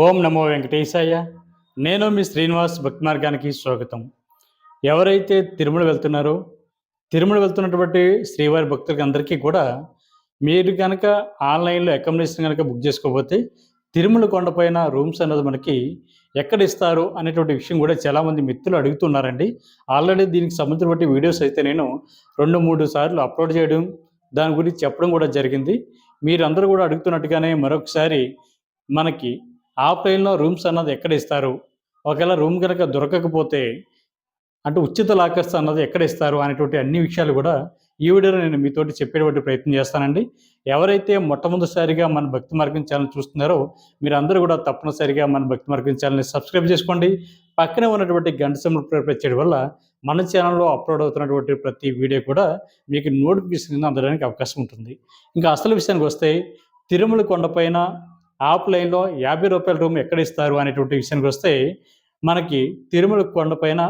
ఓం నమో వెంకటేశాయ. నేను మీ శ్రీనివాస్ భక్తి మార్గానికి స్వాగతం. ఎవరైతే తిరుమల వెళ్తున్నారో, తిరుమల వెళ్తున్నటువంటి శ్రీవారి భక్తులకి అందరికీ కూడా మీరు కనుక ఆన్‌లైన్‌లో అకామిడేషన్ గనక బుక్ చేసుకోకపోతే, తిరుమల కొండపైన రూమ్స్ అన్నది మనకి ఎక్కడ ఇస్తారు అనేటువంటి విషయం కూడా చాలామంది మిత్రులు అడుగుతున్నారండి. ఆల్రెడీ దీనికి సంబంధించినటువంటి వీడియోస్ అయితే నేను 2, 3 సార్లు అప్‌లోడ్ చేయడం, దాని గురించి చెప్పడం కూడా జరిగింది. మీరందరూ కూడా అడుగుతున్నట్టుగానే మరొకసారి మనకి ఆఫ్‌లైన్‌లో రూమ్స్ అన్నది ఎక్కడ ఇస్తారు? ఒకవేళ రూమ్ గనక దొరకకపోతే అంటే ఉచిత లాకర్స్ అన్నది ఎక్కడ ఇస్తారు? అనేటువంటి అన్ని విషయాలు కూడా ఈ వీడియోలో నేను మీతోటి చెప్పేటువంటి ప్రయత్నం చేస్తానండి. ఎవరైతే మొట్టమొదటిసారిగా మన భక్తి మార్గం ఛానల్ చూస్తున్నారో మీరందరూ కూడా తప్పనిసరిగా మన భక్తి మార్గం ఛానల్‌ని సబ్స్క్రైబ్ చేసుకోండి. పక్కనే ఉన్నటువంటి గంట సింబల్ ప్రెస్ చేయడం వల్ల మన ఛానల్‌లో అప్‌లోడ్ అవుతున్నటువంటి ప్రతి వీడియో కూడా మీకు నోటిఫికేషన్ కింద అందడానికి అవకాశం ఉంటుంది. ఇంకా అసలు విషయానికొస్తే తిరుమల కొండపైన ఆఫ్‌లైన్‌లో రూ. 50 రూమ్ ఎక్కడ ఇస్తారు అనేటువంటి విషయానికొస్తే మనకి తిరుమల కొండపైన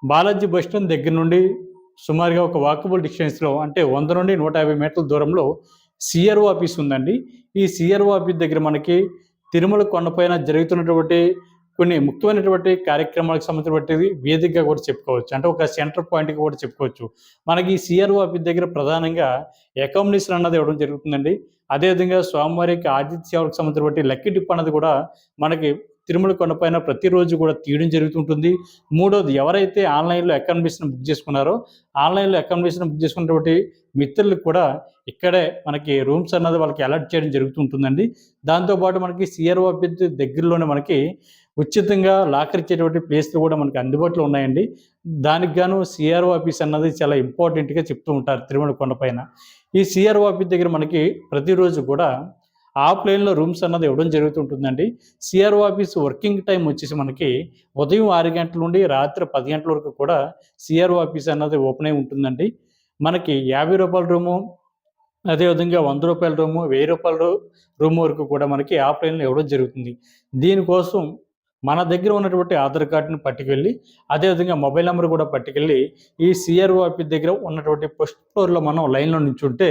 బాలాజీ బస్ స్టాండ్ దగ్గర నుండి సుమారుగా ఒక వాకబుల్ డిస్టెన్స్‌లో అంటే 100 నుండి 150 మీటర్ల దూరంలో సీఆర్ఓ ఆఫీస్ ఉందండి. ఈ సీఆర్ఓ ఆఫీస్ దగ్గర మనకి తిరుమల కొండపైన జరుగుతున్నటువంటి కొన్ని ముఖ్యమైనటువంటి కార్యక్రమాలకు సంబంధించినటువంటిది వేదికగా కూడా చెప్పుకోవచ్చు. అంటే ఒక సెంటర్ పాయింట్‌గా కూడా చెప్పుకోవచ్చు. మనకి ఈ సీఆర్ఓ ఆఫీస్ దగ్గర ప్రధానంగా అకామిడేషన్ అన్నది ఇవ్వడం జరుగుతుందండి. అదేవిధంగా స్వామివారికి ఆతిథ్య సేవలకు సంబంధించినటువంటి లక్కీ డిప్ అన్నది కూడా మనకి తిరుమల కొండపైన ప్రతిరోజు కూడా తీయడం జరుగుతుంటుంది. మూడోది ఎవరైతే ఆన్‌లైన్‌లో అకామిడేషన్ బుక్ చేసుకున్నారో, ఆన్‌లైన్‌లో అకామిడేషన్ బుక్ చేసుకున్నటువంటి మిత్రులకు కూడా ఇక్కడే మనకి రూమ్స్ అన్నది వాళ్ళకి అలాట్ చేయడం జరుగుతుంటుందండి. దాంతో పాటు మనకి సీఆర్ఓ ఆఫీస్ దగ్గరలోనే మనకి ఉచితంగా లాకర్ ఇచ్చేటువంటి ప్లేస్‌లు కూడా మనకు అందుబాటులో ఉన్నాయండి. దానికి గాను సీఆర్ఓ ఆఫీస్ అన్నది చాలా ఇంపార్టెంట్‌గా చెప్తూ ఉంటారు తిరుమల కొండపైన. ఈ సీఆర్ఓ ఆఫీస్ దగ్గర మనకి ప్రతిరోజు కూడా ఆఫ్‌లైన్‌లో రూమ్స్ అన్నది ఇవ్వడం జరుగుతుంటుందండి. సీఆర్ఓ ఆఫీస్ వర్కింగ్ టైమ్ వచ్చేసి మనకి ఉదయం 6 గంటల నుండి రాత్రి 10 గంటల వరకు కూడా సీఆర్ఓ ఆఫీస్ అన్నది ఓపెన్ అయి ఉంటుందండి. మనకి రూ. 50 రూము, అదేవిధంగా రూ. 100 రూము, రూ. 1000 రూమ్ వరకు కూడా మనకి ఆఫ్‌లైన్‌లో ఇవ్వడం జరుగుతుంది. దీనికోసం మన దగ్గర ఉన్నటువంటి ఆధార్ కార్డ్‌ని పట్టుకెళ్ళి, అదేవిధంగా మొబైల్ నంబర్ కూడా పట్టుకెళ్ళి, ఈ సీఆర్ఓ ఆఫీస్ దగ్గర ఉన్నటువంటి ఫస్ట్ ఫ్లోర్‌లో మనం లైన్‌లో నించుంటే,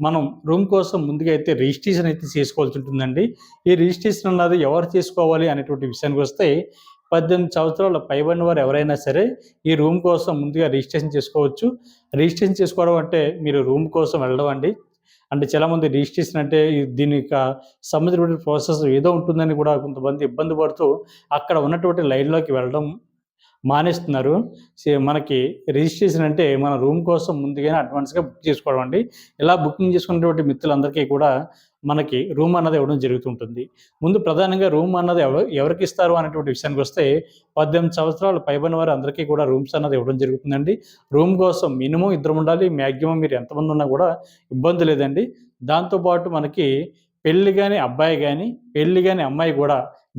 మనం రూమ్ కోసం ముందుగా అయితే రిజిస్ట్రేషన్ అయితే చేసుకోవాల్సి ఉంటుందండి. ఈ రిజిస్ట్రేషన్ అన్నది ఎవరు చేసుకోవాలి అనేటువంటి విషయానికొస్తే 18 సంవత్సరాల పైబడిన వారు ఎవరైనా సరే ఈ రూమ్ కోసం ముందుగా రిజిస్ట్రేషన్ చేసుకోవచ్చు. రిజిస్ట్రేషన్ చేసుకోవడం అంటే మీరు రూమ్ కోసం వెళ్ళడం అండి. అంటే చాలామంది రిజిస్ట్రేషన్ అంటే దీనికి సంబంధించినటువంటి ప్రాసెస్ ఏదో ఉంటుందని కూడా కొంతమంది ఇబ్బంది పడుతూ అక్కడ ఉన్నటువంటి లైన్‌లోకి వెళ్ళడం మానేస్తున్నారు. మనకి రిజిస్ట్రేషన్ అంటే మన రూమ్ కోసం ముందుగానే అడ్వాన్స్‌గా బుక్ చేసుకోవడం అండి. ఇలా బుకింగ్ చేసుకున్నటువంటి మిత్రులందరికీ కూడా మనకి రూమ్ అన్నది ఇవ్వడం జరుగుతుంటుంది. ముందు ప్రధానంగా రూమ్ అన్నది ఎవరికిస్తారు అనేటువంటి విషయానికొస్తే 18 సంవత్సరాలు పైబడిన వారు అందరికీ కూడా రూమ్స్ అన్నది ఇవ్వడం జరుగుతుందండి. రూమ్ కోసం మినిమమ్ ఇద్దరు ఉండాలి. మాక్సిమం మీరు ఎంతమంది ఉన్నా కూడా ఇబ్బంది లేదండి. దాంతో పాటు మనకి పెళ్లి గాని అబ్బాయి గాని, పెళ్లి గాని అమ్మాయి కూడా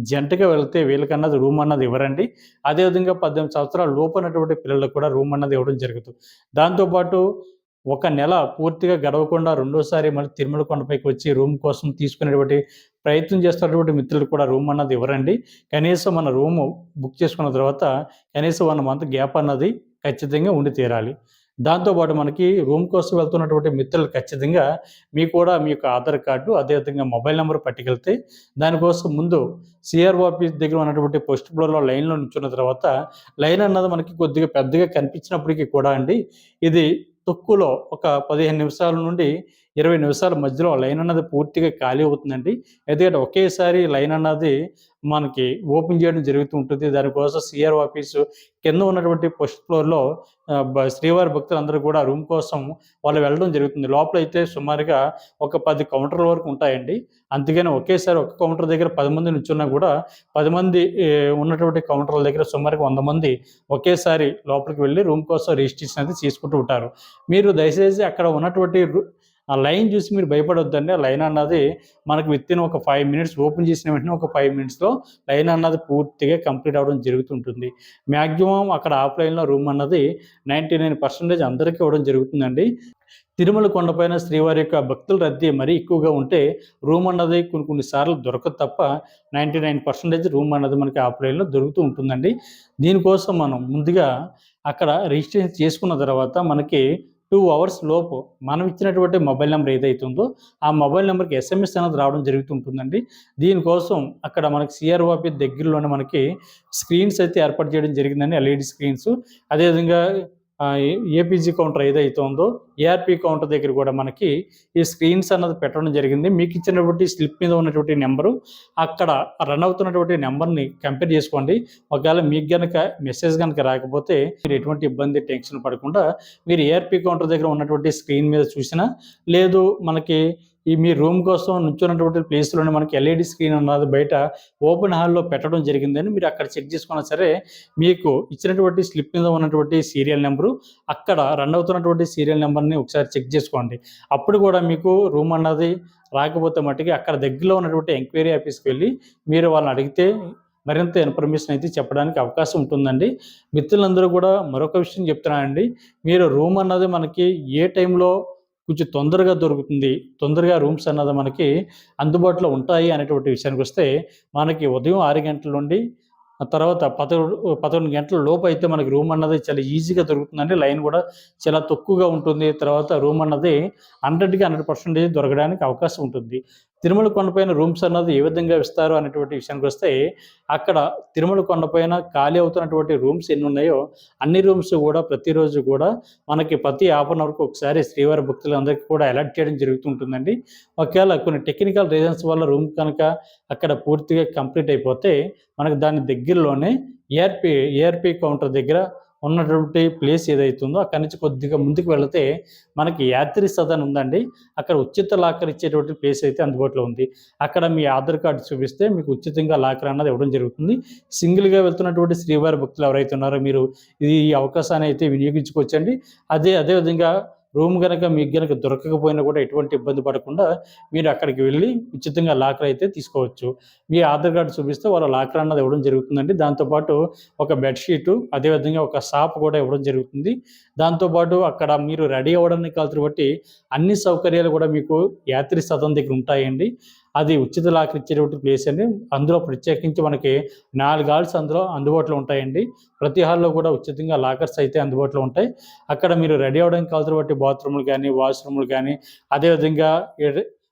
జంటగా వెళ్తే వీళ్ళకన్నది రూమ్ అన్నది ఇవ్వరండి. అదేవిధంగా 18 సంవత్సరాల లోపు ఉన్నటువంటి పిల్లలకు కూడా రూమ్ అన్నది ఇవ్వడం జరుగుతుంది. దాంతో పాటు ఒక నెల పూర్తిగా గడవకుండా రెండోసారి మళ్ళీ తిరుమల కొండపైకి వచ్చి రూమ్ కోసం తీసుకునేటువంటి ప్రయత్నం చేస్తున్నటువంటి మిత్రులకు కూడా రూమ్ అన్నది ఇవ్వరండి. కనీసం మన రూము బుక్ చేసుకున్న తర్వాత కనీసం 1 మంత్ గ్యాప్ అన్నది ఖచ్చితంగా ఉండి తీరాలి. దాంతో పాటు మనకి రూమ్ కోసం వెళ్తున్నటువంటి మిత్రులు ఖచ్చితంగా మీకు కూడా మీ యొక్క ఆధార్ కార్డు, అదేవిధంగా మొబైల్ నంబర్ పట్టుకెళ్తే దానికోసం ముందు సీఆర్ఓ ఆఫీస్ దగ్గర ఉన్నటువంటి ఫస్ట్ ఫ్లోర్‌లో లైన్‌లో నిల్చున్న తర్వాత లైన్ అన్నది మనకి కొద్దిగా పెద్దగా కనిపించినప్పటికీ కూడా అండి, ఇది తక్కువలో ఒక 15 నిమిషాల నుండి 20 నిమిషాల మధ్యలో లైన్ అన్నది పూర్తిగా ఖాళీ అవుతుందండి. ఎందుకంటే ఒకేసారి లైన్ అన్నది మనకి ఓపెన్ చేయడం జరుగుతూ ఉంటుంది. దానికోసం సీఆర్ఓ ఆఫీసు కింద ఉన్నటువంటి ఫస్ట్ ఫ్లోర్‌లో శ్రీవారి భక్తులందరూ కూడా రూమ్ కోసం వాళ్ళు వెళ్ళడం జరుగుతుంది. లోపలైతే సుమారుగా ఒక 10 కౌంటర్ల వరకు ఉంటాయండి. అందుకని ఒకేసారి ఒక కౌంటర్ దగ్గర 10 మంది నిల్చున్నా కూడా 10 మంది ఉన్నటువంటి కౌంటర్ల దగ్గర సుమారుగా 100 మంది ఒకేసారి లోపలికి వెళ్ళి రూమ్ కోసం రిజిస్ట్రేషన్ అనేది చేసుకుంటూ ఉంటారు. మీరు దయచేసి అక్కడ ఉన్నటువంటి ఆ లైన్ చూసి మీరు భయపడొద్దండి. ఆ లైన్ అన్నది మనకు వితిన్ ఒక 5 మినిట్స్ ఓపెన్ చేసిన వెంటనే ఒక 5 మినిట్స్‌లో లైన్ అన్నది పూర్తిగా కంప్లీట్ అవ్వడం జరుగుతుంటుంది. మాక్సిమం అక్కడ ఆఫ్‌లైన్‌లో రూమ్ అన్నది 99% అందరికీ ఇవ్వడం జరుగుతుందండి. తిరుమల కొండపైన శ్రీవారి యొక్క భక్తుల రద్దీ మరీ ఎక్కువగా ఉంటే రూమ్ అన్నది కొన్ని కొన్ని సార్లు దొరకదు తప్ప 99% రూమ్ అన్నది మనకి ఆఫ్‌లైన్‌లో దొరుకుతూ ఉంటుందండి. దీనికోసం మనం ముందుగా అక్కడ రిజిస్ట్రేషన్ చేసుకున్న తర్వాత మనకి 2 అవర్స్ లోపు మనం ఇచ్చినటువంటి మొబైల్ నెంబర్ ఏదైతే ఉందో ఆ మొబైల్ నెంబర్కి ఎస్ఎంఎస్ అనేది రావడం జరుగుతుంటుందండి. దీనికోసం అక్కడ మనకి సిఆర్ఓ ఆఫీస్ దగ్గరలోనే మనకి స్క్రీన్స్ అయితే ఏర్పాటు చేయడం జరిగిందండి, ఎల్ఈడి స్క్రీన్స్. అదేవిధంగా ఏపీజీ కౌంటర్ ఏదైతే ఉందో ఏఆర్పీ కౌంటర్ దగ్గర కూడా మనకి ఈ స్క్రీన్స్ అన్నది పెట్టడం జరిగింది. మీకు ఇచ్చినటువంటి స్లిప్ మీద ఉన్నటువంటి నెంబరు అక్కడ రన్ అవుతున్నటువంటి నెంబర్ని కంపేర్ చేసుకోండి. ఒకవేళ మీకు కనుక మెసేజ్ కనుక రాకపోతే మీరు ఎటువంటి ఇబ్బంది టెన్షన్ పడకుండా మీరు ఏఆర్పీ కౌంటర్ దగ్గర ఉన్నటువంటి స్క్రీన్ మీద చూసినా, లేదు మనకి ఈ మీ రూమ్ కోసం నుంచున్నటువంటి ప్లేస్లోనే మనకి ఎల్ఈడి స్క్రీన్ అన్నది బయట ఓపెన్ హాల్లో పెట్టడం జరిగిందని మీరు అక్కడ చెక్ చేసుకున్నా సరే మీకు ఇచ్చినటువంటి స్లిప్ మీద ఉన్నటువంటి సీరియల్ నెంబరు అక్కడ రన్ అవుతున్నటువంటి సీరియల్ నెంబర్ని ఒకసారి చెక్ చేసుకోండి. అప్పుడు కూడా మీకు రూమ్ అన్నది రాకపోతే మట్టుకి అక్కడ దగ్గరలో ఉన్నటువంటి ఎంక్వైరీ ఆఫీస్కి వెళ్ళి మీరు వాళ్ళని అడిగితే మరింత ఇన్ఫర్మేషన్ అయితే చెప్పడానికి అవకాశం ఉంటుందండి. మిత్రులందరూ కూడా మరొక విషయం చెప్తున్నానండి, మీరు రూమ్ అన్నది మనకి ఏ టైంలో కొంచెం తొందరగా దొరుకుతుంది, తొందరగా రూమ్స్ అన్నది మనకి అందుబాటులో ఉంటాయి అనేటువంటి విషయానికి వస్తే మనకి ఉదయం 6 గంటల నుండి తర్వాత 11 గంటల లోపు అయితే మనకి రూమ్ అన్నది చాలా ఈజీగా దొరుకుతుందండి. లైన్ కూడా చాలా తక్కువగా ఉంటుంది. తర్వాత రూమ్ అన్నది 100కి 100% దొరకడానికి అవకాశం ఉంటుంది. తిరుమల కొండపైన రూమ్స్ అన్నది ఏ విధంగా ఇస్తారు అనేటువంటి విషయానికి వస్తే అక్కడ తిరుమల కొండపైన ఖాళీ అవుతున్నటువంటి రూమ్స్ ఎన్ని ఉన్నాయో అన్ని రూమ్స్ కూడా ప్రతిరోజు కూడా మనకి ప్రతి హాఫ్ అన్ అవర్కి ఒకసారి శ్రీవారి భక్తులందరికీ కూడా అలాట్ చేయడం జరుగుతుంటుందండి. ఒకవేళ కొన్ని టెక్నికల్ రీజన్స్ వల్ల రూమ్ కనుక అక్కడ పూర్తిగా కంప్లీట్ అయిపోతే మనకు దాని దగ్గరలోనే ఏఆర్పీ కౌంటర్ దగ్గర ఉన్నటువంటి ప్లేస్ ఏదైతే ఉందో అక్కడి నుంచి కొద్దిగా ముందుకు వెళితే మనకి యాత్రి సదన్ ఉందండి. అక్కడ ఉచిత లాకర్ ఇచ్చేటువంటి ప్లేస్ అయితే అందుబాటులో ఉంది. అక్కడ మీ ఆధార్ కార్డు చూపిస్తే మీకు ఉచితంగా లాకర్ అన్నది ఇవ్వడం జరుగుతుంది. సింగిల్గా వెళ్తున్నటువంటి శ్రీవారి భక్తులు ఎవరైతే ఉన్నారో మీరు ఈ అవకాశాన్ని అయితే వినియోగించుకోవచ్చండి. అదేవిధంగా రూమ్ కనుక మీకు కనుక దొరకకపోయినా కూడా ఎటువంటి ఇబ్బంది పడకుండా మీరు అక్కడికి వెళ్ళి ఉచితంగా లాకర్ అయితే తీసుకోవచ్చు. మీ ఆధార్ కార్డు చూపిస్తే వాళ్ళ లాకర్ అన్నది ఇవ్వడం జరుగుతుందండి. దాంతోపాటు ఒక బెడ్షీటు, అదేవిధంగా ఒక సాప్ కూడా ఇవ్వడం జరుగుతుంది. దాంతోపాటు అక్కడ మీరు రెడీ అవ్వడానికి కావాల్సిన బట్టి అన్ని సౌకర్యాలు కూడా మీకు యాత్రి సదన్ దగ్గర ఉంటాయండి. అది ఉచిత లాకర్ ఇచ్చేటువంటి ప్లేస్ అండి. అందులో ప్రత్యేకించి మనకి 4 హాల్స్ అందులో అందుబాటులో ఉంటాయండి. ప్రతి హాల్లో కూడా ఉచితంగా లాకర్స్ అయితే అందుబాటులో ఉంటాయి. అక్కడ మీరు రెడీ అవ్వడానికి కావాల్సిన బట్టి బాత్రూములు కానీ, వాష్రూములు కానీ, అదేవిధంగా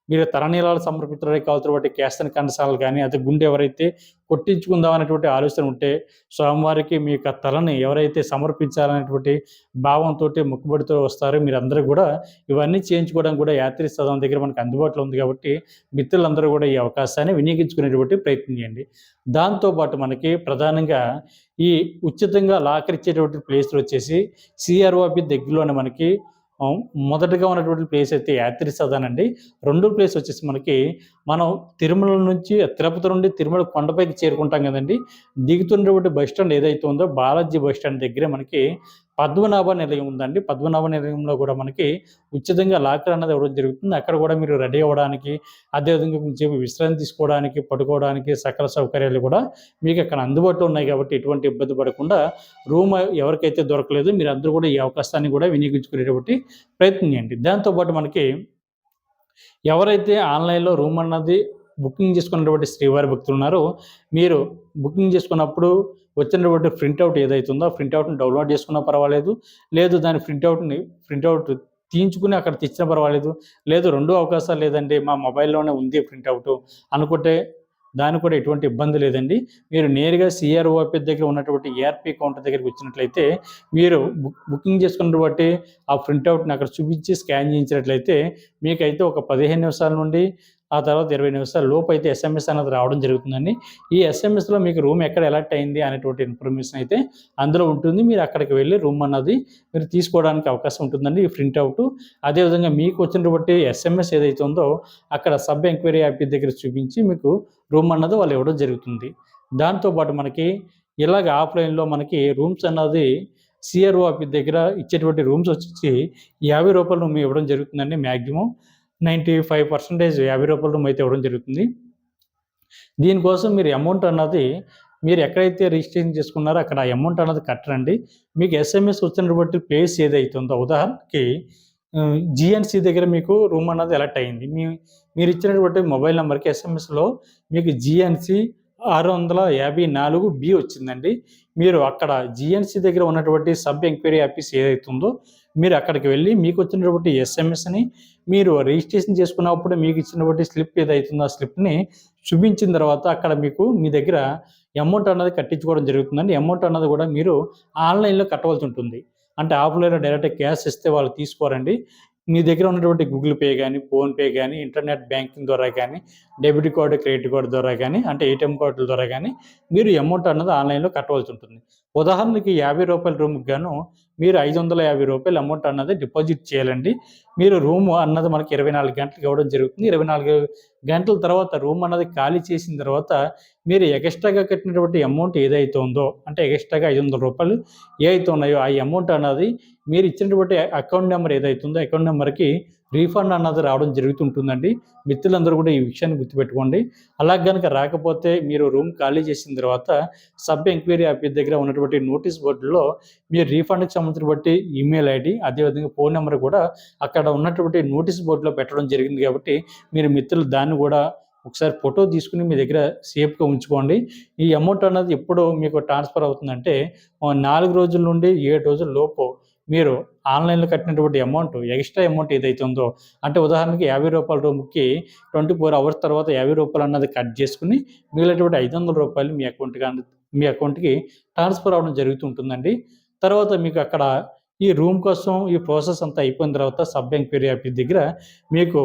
మీరు తలనీలాలు సమర్పించడానికి కావాల్సిన బట్టి కేసన కండసాలు కానీ, అదే గుండె ఎవరైతే కొట్టించుకుందాం అనేటువంటి ఆలోచన ఉంటే స్వామివారికి మీ యొక్క తలని ఎవరైతే సమర్పించాలనేటువంటి భావంతో మొక్కుబడితో వస్తారో మీరందరూ కూడా ఇవన్నీ చేయించుకోవడానికి కూడా యాత్రి సదనం దగ్గర మనకు అందుబాటులో ఉంది కాబట్టి మిత్రులందరూ కూడా ఈ అవకాశాన్ని వినియోగించుకునేటువంటి ప్రయత్నం చేయండి. దాంతోపాటు మనకి ప్రధానంగా ఈ ఉచితంగా లాకర్ ఇచ్చేటువంటి ప్లేస్లు వచ్చేసి సిఆర్ఓ ఆఫీస్ దగ్గరలోనే మనకి మొదటగా ఉన్నటువంటి ప్లేస్ అయితే యాత్రి సదన్ అండి. రెండో ప్లేస్ వచ్చేసి మనకి మనం తిరుమల నుంచి తిరుపతి నుండి తిరుమల కొండపైకి చేరుకుంటాం కదండి. దిగుతున్నటువంటి బస్ స్టాండ్ ఏదైతే ఉందో బాలాజీ బస్ స్టాండ్ దగ్గరే మనకి పద్మనాభ నిలయం ఉందండి. పద్మనాభ నిలయంలో కూడా మనకి ఉచితంగా లాకర్ అన్నది ఇవ్వడం జరుగుతుంది. అక్కడ కూడా మీరు రెడీ అవ్వడానికి, అదేవిధంగా కొంచెం విశ్రాంతి తీసుకోవడానికి, పడుకోవడానికి సకల సౌకర్యాలు కూడా మీకు అక్కడ అందుబాటులో ఉన్నాయి కాబట్టి ఎటువంటి ఇబ్బంది పడకుండా రూమ్ ఎవరికైతే దొరకలేదు మీరందరూ కూడా ఈ అవకాశాన్ని కూడా వినియోగించుకునేటువంటి ప్రయత్నం చేయండి. దాంతోపాటు మనకి ఎవరైతే ఆన్లైన్లో రూమ్ అన్నది బుకింగ్ చేసుకున్నటువంటి శ్రీవారి భక్తులు ఉన్నారో మీరు బుకింగ్ చేసుకున్నప్పుడు వచ్చినటువంటి ప్రింట్అవుట్ ఏదైతే ఉందో ఆ ప్రింట్అవుట్ని డౌన్లోడ్ చేసుకున్నా పర్వాలేదు, లేదు దాని ప్రింట్అవుట్ తీయించుకుని అక్కడ తెచ్చినా పర్వాలేదు, లేదు 2 అవకాశాలు లేదండి మా మొబైల్లోనే ఉంది ప్రింట్అవుట్ అనుకుంటే దానికి కూడా ఎటువంటి ఇబ్బంది లేదండి. మీరు నేరుగా సిఆర్ఓ ఆఫీస్ దగ్గర ఉన్నటువంటి ఏఆర్పీ కౌంటర్ దగ్గరికి వచ్చినట్లయితే మీరు బుకింగ్ చేసుకున్నటువంటి ఆ ప్రింట్అవుట్ని అక్కడ చూపించి స్కాన్ చేయించినట్లయితే మీకైతే ఒక 15 నిమిషాల నుండి ఆ తర్వాత 20 నిమిషాల లోపు అయితే ఎస్ఎంఎస్ అనేది రావడం జరుగుతుందండి. ఈ ఎస్ఎంఎస్లో మీకు రూమ్ ఎక్కడ అలాట్ అయింది అనేటువంటి ఇన్ఫర్మేషన్ అయితే అందులో ఉంటుంది. మీరు అక్కడికి వెళ్ళి రూమ్ అన్నది మీరు తీసుకోవడానికి అవకాశం ఉంటుందండి ఈ ప్రింట్అవుట్. అదేవిధంగా మీకు వచ్చినటువంటి ఎస్ఎంఎస్ ఏదైతే ఉందో అక్కడ సబ్ ఎంక్వైరీ ఆఫీస్ దగ్గర చూపించి మీకు రూమ్ అన్నది వాళ్ళు ఇవ్వడం జరుగుతుంది. దాంతోపాటు మనకి ఇలాగ ఆఫ్లైన్లో మనకి రూమ్స్ అన్నది సిఆర్ఓ ఆఫీస్ దగ్గర ఇచ్చేటువంటి రూమ్స్ వచ్చి ₹50 రూమ్ ఇవ్వడం జరుగుతుందండి. మ్యాక్సిమం 95% ₹50 రూమ్ అయితే ఇవ్వడం జరుగుతుంది. దీనికోసం మీరు అమౌంట్ అన్నది మీరు ఎక్కడైతే రిజిస్ట్రేషన్ చేసుకున్నారో అక్కడ అమౌంట్ అన్నది కట్టరండి. మీకు ఎస్ఎంఎస్ వచ్చినటువంటి ప్లేస్ ఏదైతే ఉందో ఉదాహరణకి జీఎన్సీ దగ్గర మీకు రూమ్ అన్నది అలాట్ అయింది. మీరు ఇచ్చినటువంటి మొబైల్ నెంబర్కి ఎస్ఎంఎస్లో మీకు జీఎన్సీ 654 బి వచ్చిందండి. మీరు అక్కడ జీఎన్సీ దగ్గర ఉన్నటువంటి సబ్ ఎంక్వైరీ ఆఫీస్ ఏదైతే ఉందో, మీరు అక్కడికి వెళ్ళి మీకు వచ్చినటువంటి ఎస్ఎంఎస్ని మీరు రిజిస్ట్రేషన్ చేసుకున్నప్పుడు మీకు ఇచ్చినటువంటి స్లిప్ ఏదైతుందో ఆ స్లిప్ని చూపించిన తర్వాత అక్కడ మీకు మీ దగ్గర అమౌంట్ అన్నది కట్టించుకోవడం జరుగుతుందండి. అమౌంట్ అన్నది కూడా మీరు ఆన్లైన్లో కట్టవలసి ఉంటుంది. అంటే ఆఫ్లైన్లో డైరెక్ట్ క్యాష్ ఇస్తే వాళ్ళు తీసుకోరండి. మీ దగ్గర ఉన్నటువంటి గూగుల్ పే కానీ, ఫోన్‌పే కానీ, ఇంటర్నెట్ బ్యాంకింగ్ ద్వారా కానీ, డెబిట్ కార్డ్, క్రెడిట్ కార్డ్ ద్వారా కానీ, అంటే ఏటీఎం కార్డుల ద్వారా కానీ మీరు అమౌంట్ అన్నది ఆన్లైన్‌లో కట్టవలసి ఉంటుంది. ఉదాహరణకి రూ. 50 రూమ్‌కి గాను మీరు రూ. 550 అమౌంట్ అన్నది డిపాజిట్ చేయాలండి. మీరు రూమ్ అన్నది మనకి 24 గంటలకి ఇవ్వడం జరుగుతుంది. 24 గంటల తర్వాత రూమ్ అన్నది ఖాళీ చేసిన తర్వాత మీరు ఎక్స్‌ట్రాగా కట్టినటువంటి అమౌంట్ ఏదైతే ఉందో, అంటే ఎక్స్‌ట్రాగా రూ. 500 ఏవైతే ఉన్నాయో ఆ అమౌంట్ అన్నది మీరు ఇచ్చినటువంటి అకౌంట్ నెంబర్ ఏదైతే ఉందో అకౌంట్ నెంబర్‌కి రీఫండ్ అన్నది రావడం జరుగుతుంటుందండి. మిత్రులందరూ కూడా ఈ విషయాన్ని గుర్తుపెట్టుకోండి. అలా గనుక రాకపోతే మీరు రూమ్ ఖాళీ చేసిన తర్వాత సబ్ ఎంక్వైరీ ఆఫీస్ దగ్గర ఉన్నటువంటి నోటీస్ బోర్డులో మీరు రీఫండ్‌కి సంబంధించిన బట్టి ఈమెయిల్ ఐడీ అదేవిధంగా ఫోన్ నెంబర్ కూడా అక్కడ ఉన్నటువంటి నోటీస్ బోర్డులో పెట్టడం జరిగింది కాబట్టి మీరు మిత్రులు దాన్ని కూడా ఒకసారి ఫోటో తీసుకుని మీ దగ్గర సేఫ్‌గా ఉంచుకోండి. ఈ అమౌంట్ అన్నది ఎప్పుడు మీకు ట్రాన్స్‌ఫర్ అవుతుందంటే 4 రోజుల నుండి 7 రోజుల లోపు మీరు ఆన్‌లైన్‌లో కట్టినటువంటి అమౌంట్ ఎక్స్‌ట్రా అమౌంట్ ఏదైతే ఉందో, అంటే ఉదాహరణకి రూ. 50 రూమ్‌కి 24 అవర్స్ తర్వాత రూ. 50 అన్నది కట్ చేసుకొని మిగిలినటువంటి రూ. 500 మీ అకౌంట్‌కి ట్రాన్స్‌ఫర్ అవ్వడం జరుగుతూ ఉంటుందండి. తర్వాత మీకు అక్కడ ఈ రూమ్ కోసం ఈ ప్రాసెస్ అంతా అయిపోయిన తర్వాత సబ్ ఎంక్వైరీ ఆఫీస్ దగ్గర మీకు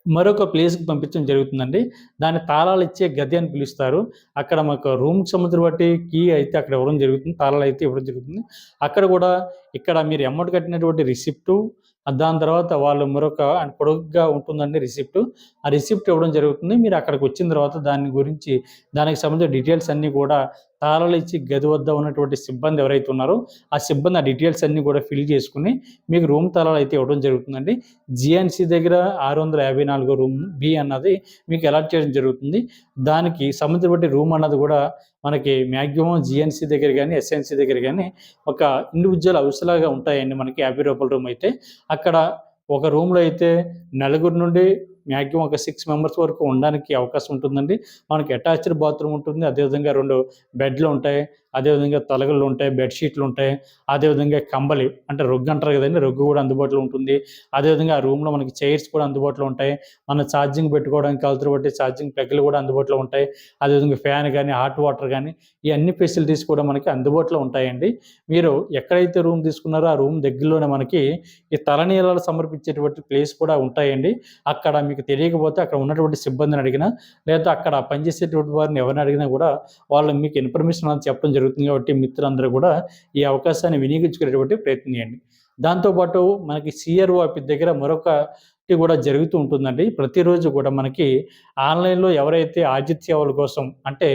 మరొక ప్లేస్‌కి పంపించడం జరుగుతుందండి. దాన్ని తాళాలిచ్చే గది అని పిలుస్తారు. అక్కడ మాకు రూమ్‌కి సంబంధించిన బట్టి కీ అయితే అక్కడ ఇవ్వడం జరుగుతుంది. తాళాలైతే ఇవ్వడం జరుగుతుంది. అక్కడ కూడా ఇక్కడ మీరు అమౌంట్ కట్టినటువంటి రిసిప్టు, దాని తర్వాత వాళ్ళు మరొక పొడుగ్గా ఉంటుందండి రిసిప్టు. ఆ రిసిప్ట్ ఇవ్వడం జరుగుతుంది. మీరు అక్కడికొచ్చిన తర్వాత దాని గురించి దానికి సంబంధించిన డీటెయిల్స్ అన్నీ కూడా తాళాలిచ్చి గది వద్ద ఉన్నటువంటి సిబ్బంది ఎవరైతే ఉన్నారో, ఆ సిబ్బంది ఆ డీటెయిల్స్ అన్నీ కూడా ఫిల్ చేసుకొని మీకు రూమ్ తాళాలైతే ఇవ్వడం జరుగుతుందండి. జీఎన్సీ దగ్గర 654 రూమ్ బి అన్నది మీకు అలాట్ చేయడం జరుగుతుంది. దానికి సంబంధించిన బట్టి రూమ్ అన్నది కూడా మనకి మాక్సిమం జీఎన్సీ దగ్గర గానీ, ఎస్ఎన్సీ దగ్గర గానీ ఒక ఇండివిడ్యువల్ హౌస్‌లాగా ఉంటాయండి మనకి రూ. 50 రూమ్ అయితే. అక్కడ ఒక రూమ్‌లో అయితే నలుగురు నుండి మాక్సిమం ఒక 6 మెంబర్స్ వరకు ఉండడానికి అవకాశం ఉంటుందండి. మనకి అటాచ్డ్ బాత్రూమ్ ఉంటుంది. అదేవిధంగా 2 బెడ్‌లు ఉంటాయి. అదేవిధంగా తలగళ్ళు ఉంటాయి, బెడ్‌షీట్లు ఉంటాయి. అదేవిధంగా కంబలి అంటే రొగ్గు అంటారు కదండీ! రొగ్గు కూడా అందుబాటులో ఉంటుంది. అదేవిధంగా ఆ రూమ్‌లో మనకి చైర్స్ కూడా అందుబాటులో ఉంటాయి. మనం ఛార్జింగ్ పెట్టుకోవడానికి అవసరం పట్టే ఛార్జింగ్ ప్లగ్‌లు కూడా అందుబాటులో ఉంటాయి. అదేవిధంగా ఫ్యాన్ గానీ, హాట్ వాటర్ గానీ, ఈ అన్ని ఫెసిలిటీస్ కూడా మనకి అందుబాటులో ఉంటాయండి. మీరు ఎక్కడైతే రూమ్ తీసుకున్నారో ఆ రూమ్ దగ్గరలోనే మనకి ఈ తలనీలాలు సమర్పించేటువంటి ప్లేస్ కూడా ఉంటాయండి. అక్కడ మీకు తెలియకపోతే అక్కడ ఉన్నటువంటి సిబ్బందిని అడిగినా, లేదా అక్కడ పనిచేసేటువంటి వారిని ఎవరిని అడిగినా కూడా వాళ్ళు మీకు ఇన్ఫర్మేషన్ అనేది చెప్పడం జరుగుతుంది కాబట్టి మిత్రులందరూ కూడా ఈ అవకాశాన్ని వినియోగించుకునేటువంటి ప్రయత్నం చేయండి. దాంతో పాటు మనకి సీఆర్ఓ ఆఫీస్ దగ్గర మరొకటి కూడా జరుగుతూ ఉంటుందండి. ప్రతిరోజు కూడా మనకి ఆన్‌లైన్‌లో ఎవరైతే ఆర్జిత సేవల కోసం అంటే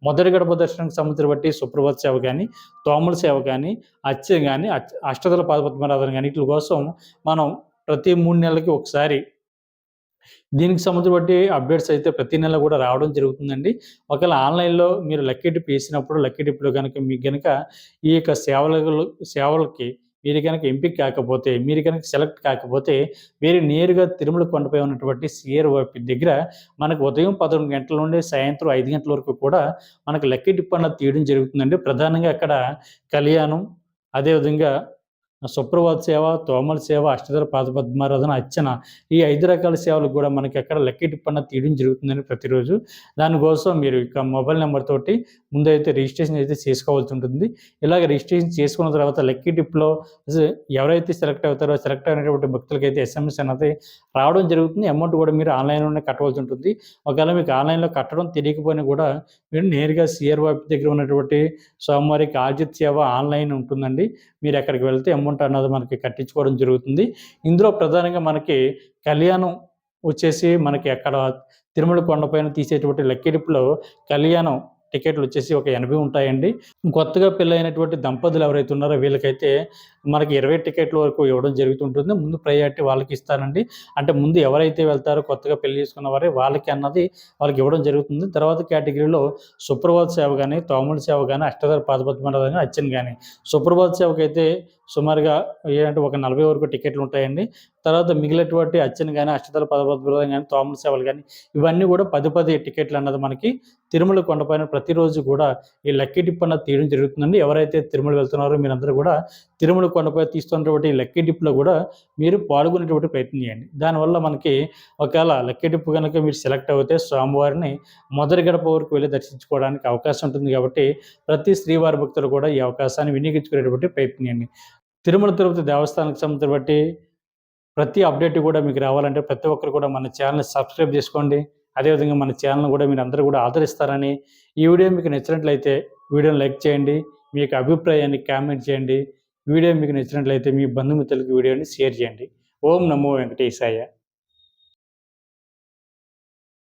మొదటి గడప దర్శనానికి సంబంధించిన బట్టి సుప్రభాత సేవ గానీ, తోమల సేవ గానీ, అర్చన గానీ, అష్టదళ పాదపద్మారాధన గానీ ఈట్లి కోసం మనం ప్రతి 3 నెలలకి ఒకసారి దీనికి సంబంధించి బట్టి అప్డేట్స్ అయితే ప్రతి నెల కూడా రావడం జరుగుతుందండి. ఒకవేళ ఆన్‌లైన్‌లో మీరు లక్కీ డిప్ ఏసినప్పుడు లక్కీ డిప్‌లో గనక మీకు గనక ఈ యొక్క సేవలకి మీరు గనక ఎంపిక కాకపోతే, మీరు గనక సెలెక్ట్ కాకపోతే మీరు నేరుగా తిరుమల కొండపై ఉన్నటువంటి సిఆర్‌ఓ ఆఫీస్ దగ్గర మనకు ఉదయం 11 గంటల నుండి సాయంత్రం 5 గంటల వరకు కూడా మనకు లక్కీ డిప్ అన్నది తీయడం జరుగుతుందండి. ప్రధానంగా అక్కడ కళ్యాణం, అదేవిధంగా సుప్రభాత సేవ, తోమల సేవ, అష్టదళ పాదపద్మారాధన, అర్చన ఈ 5 రకాల సేవలకు కూడా మనకి అక్కడ లక్కీ డిప్ అన్నది తీయడం జరుగుతుందండి ప్రతిరోజు. దానికోసం మీరు ఇక మొబైల్ నంబర్ తోటి ముందైతే రిజిస్ట్రేషన్ అయితే చేసుకోవాల్సి ఉంటుంది. ఇలాగ రిజిస్ట్రేషన్ చేసుకున్న తర్వాత లక్కీ డిప్‌లో ఎవరైతే సెలెక్ట్ అవుతారో సెలెక్ట్ అయినటువంటి భక్తులకైతే ఎస్ఎంఎస్ అన్నది రావడం జరుగుతుంది. అమౌంట్ కూడా మీరు ఆన్‌లైన్‌లోనే కట్టవలసి ఉంటుంది. ఒకవేళ మీకు ఆన్‌లైన్‌లో కట్టడం తెలియకపోయినా కూడా మీరు నేరుగా సిఆర్‌ఓ ఆఫీస్ దగ్గర ఉన్నటువంటి సోమవారికి ఆర్జిత సేవ ఆన్‌లైన్ ఉంటుందండి. మీరు అక్కడికి వెళ్తే అమౌంట్ అన్నది మనకి కట్టించుకోవడం జరుగుతుంది. ఇందులో ప్రధానంగా మనకి కళ్యాణం వచ్చేసి మనకి అక్కడ తిరుమల కొండపైన తీసేటువంటి లక్కీ డిప్‌లో కళ్యాణం టికెట్‌లొచ్చేసి ఒక 80 ఉంటాయండి. కొత్తగా పెళ్ళైనటువంటి దంపతులు ఎవరైతే ఉన్నారో వీళ్ళకైతే మనకి 20 టికెట్ల వరకు ఇవ్వడం జరుగుతుంటుంది. ముందు ప్రయారిటీ వాళ్ళకి ఇస్తానండి. అంటే ముందు ఎవరైతే వెళ్తారో కొత్తగా పెళ్లి చేసుకున్న వారే వాళ్ళకి అన్నది వాళ్ళకి ఇవ్వడం జరుగుతుంది. తర్వాత కేటగిరీలో సుప్రభాత సేవ గాని, తోముల సేవ గాని, అష్టదళ పాదపద్మనాభం గాని, అర్చన గాని. సుప్రభాత సేవకైతే సుమారుగా ఏంటంటే ఒక 40 వరకు టికెట్లు ఉంటాయండి. తర్వాత మిగిలినటువంటి అర్చన గాని, అష్టదళ పాదపద్మనాభం గాని, తోముల సేవలు గాని ఇవన్నీ కూడా 10 టికెట్లు అన్నది మనకి తిరుమల కొండపైన ప్రతిరోజు కూడా ఈ లక్కీ డిప్ అన్నది తీయడం జరుగుతుందండి. ఎవరైతే తిరుమల వెళ్తున్నారో మీరందరూ కూడా తిరుమల కొండపై తీస్తున్నటువంటి లక్కీ డిప్‌లో కూడా మీరు పాల్గొనేటువంటి ప్రయత్నం చేయండి. దానివల్ల మనకి ఒకవేళ లక్కీ డిప్ గనుక మీరు సెలెక్ట్ అవుతే స్వామివారిని మొదటి గడప వరకు వెళ్లి దర్శించుకోవడానికి అవకాశం ఉంటుంది కాబట్టి ప్రతి శ్రీవారి భక్తులు కూడా ఈ అవకాశాన్ని వినియోగించుకునేటువంటి ప్రయత్నం చేయండి. తిరుమల తిరుపతి దేవస్థానానికి సంబంధించి ప్రతి అప్డేట్ కూడా మీకు రావాలంటే ప్రతి ఒక్కరు కూడా మన ఛానల్‌ని సబ్స్క్రైబ్ చేసుకోండి. అదేవిధంగా మన ఛానల్‌ని కూడా మీరందరూ కూడా ఆదరిస్తారని, ఈ వీడియో మీకు నచ్చినట్లయితే వీడియోని లైక్ చేయండి. మీ యొక్క అభిప్రాయాన్ని కామెంట్ చేయండి. వీడియో మీకు నచ్చినట్లయితే మీ బంధుమిత్రులకు వీడియోని షేర్ చేయండి. ఓం నమో వెంకటేశాయ.